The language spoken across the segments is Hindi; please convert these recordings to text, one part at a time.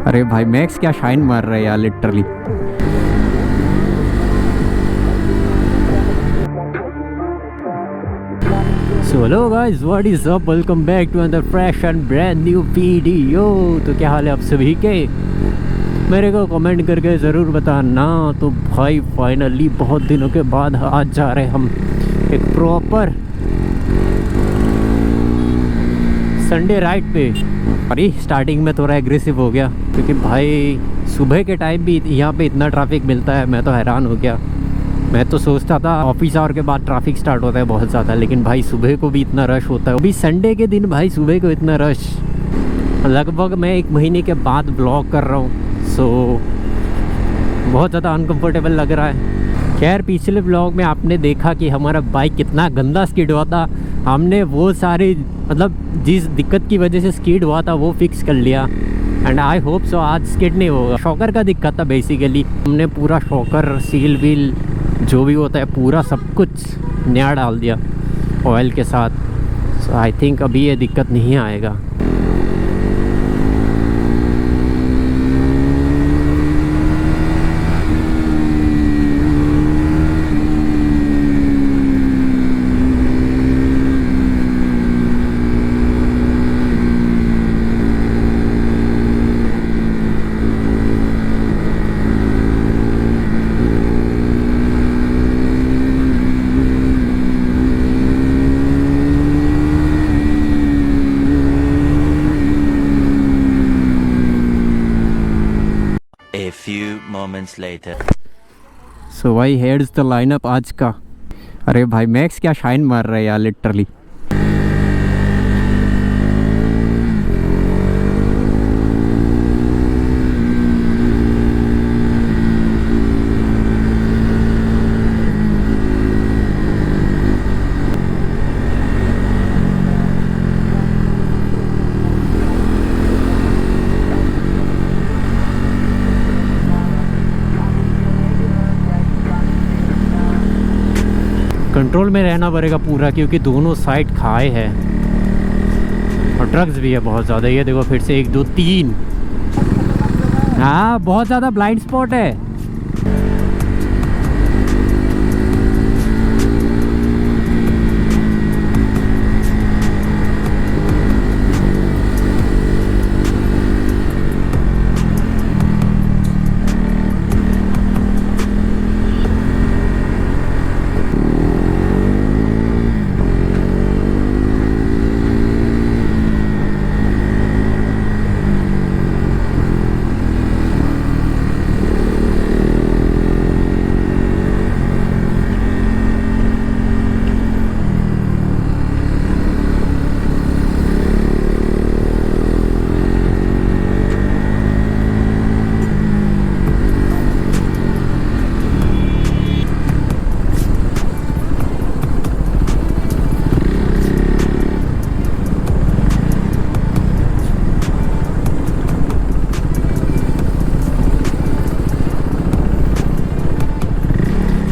अरे भाई मैक्स क्या शाइन मार रहा है यार literally. So hello guys, what is up, welcome back to another fresh and brand new video. तो क्या हाल है आप सभी के, मेरे को कमेंट करके ज़रूर बताना। तो भाई फाइनली बहुत दिनों के बाद आज जा रहे हम एक प्रॉपर संडे राइड पे। अरे स्टार्टिंग में थोड़ा एग्रेसिव हो गया क्योंकि भाई सुबह के टाइम भी यहाँ पे इतना ट्रैफिक मिलता है, मैं तो हैरान हो गया। मैं तो सोचता था ऑफिस आवर के बाद ट्रैफिक स्टार्ट होता है बहुत ज़्यादा, लेकिन भाई सुबह को भी इतना रश होता है। अभी संडे के दिन भाई सुबह को इतना रश, लगभग मैं 1 महीने के बाद ब्लॉग कर रहा हूँ। सो बहुत ज़्यादा अनकंफर्टेबल लग रहा है। खैर पिछले ब्लॉग में आपने देखा कि हमारा बाइक कितना गंदा स्किड हुआ था। हमने वो सारी मतलब जिस दिक्कत की वजह से स्किड हुआ था वो फिक्स कर लिया, एंड आई होप सो आज स्किड नहीं होगा। शॉकर का दिक्कत था बेसिकली, हमने पूरा शॉकर सील व्हील जो भी होता है पूरा सब कुछ नया डाल दिया ऑयल के साथ। सो आई थिंक अभी ये दिक्कत नहीं आएगा। A few moments later. सो भाई हेड्स द लाइनअप आज का। अरे भाई मैक्स क्या शाइन मार रहा है यार लिटरली। कंट्रोल में रहना पड़ेगा पूरा क्योंकि दोनों साइड खाए हैं और ट्रक्स भी है बहुत ज़्यादा। ये देखो फिर से 1 2 3, हाँ बहुत ज़्यादा ब्लाइंड स्पॉट है।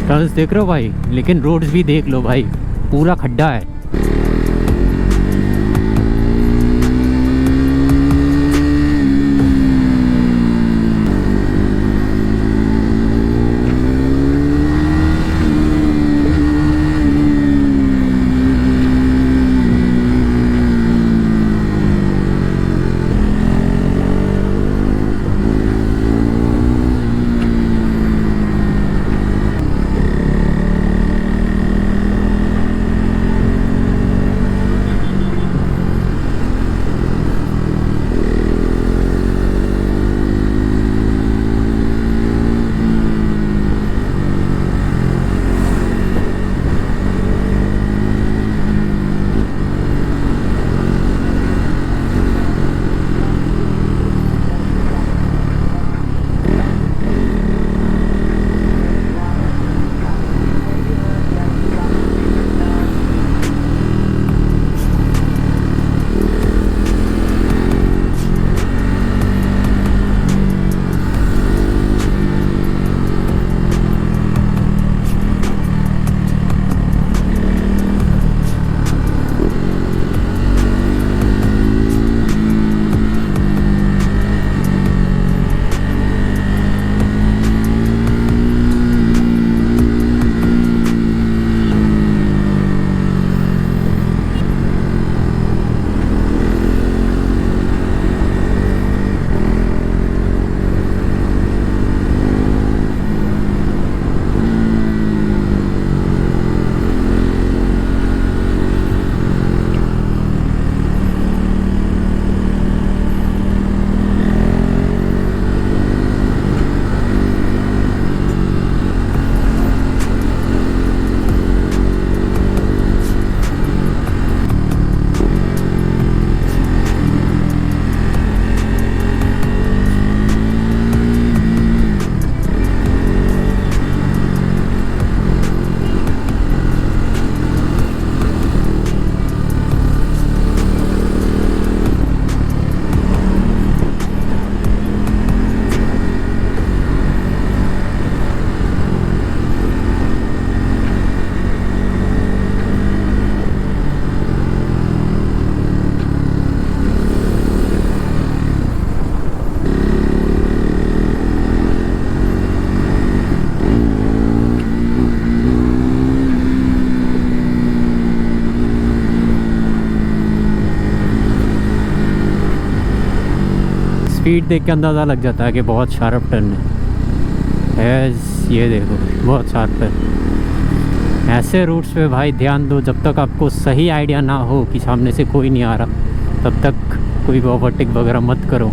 टर्न्स देख रहे हो भाई, लेकिन रोड्स भी देख लो भाई, पूरा खड्डा है। स्पीड देख के अंदाज़ा लग जाता है कि बहुत शार्प टर्न है। ये देखो बहुत शार्प है। ऐसे रूट्स पे भाई ध्यान दो, जब तक आपको सही आइडिया ना हो कि सामने से कोई नहीं आ रहा तब तक कोई ओवरटेक वगैरह मत करो।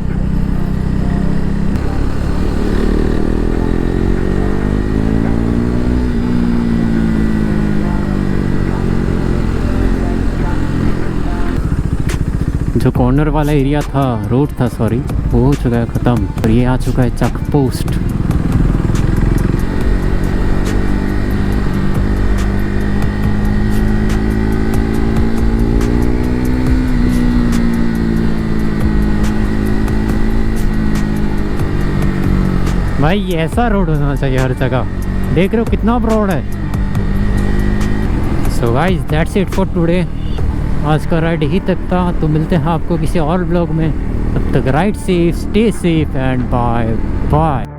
जो कॉर्नर वाला एरिया था, रोड था सॉरी, वो हो चुका है ख़त्म और ये आ चुका है चेक पोस्ट। भाई ये ऐसा रोड होना चाहिए हर जगह। देख रहे हो कितना ब्रॉड है। So guys that's it for today. आज का राइड यही तक था, तो मिलते हैं आपको किसी और ब्लॉग में। तब तक ride safe, stay safe and bye bye.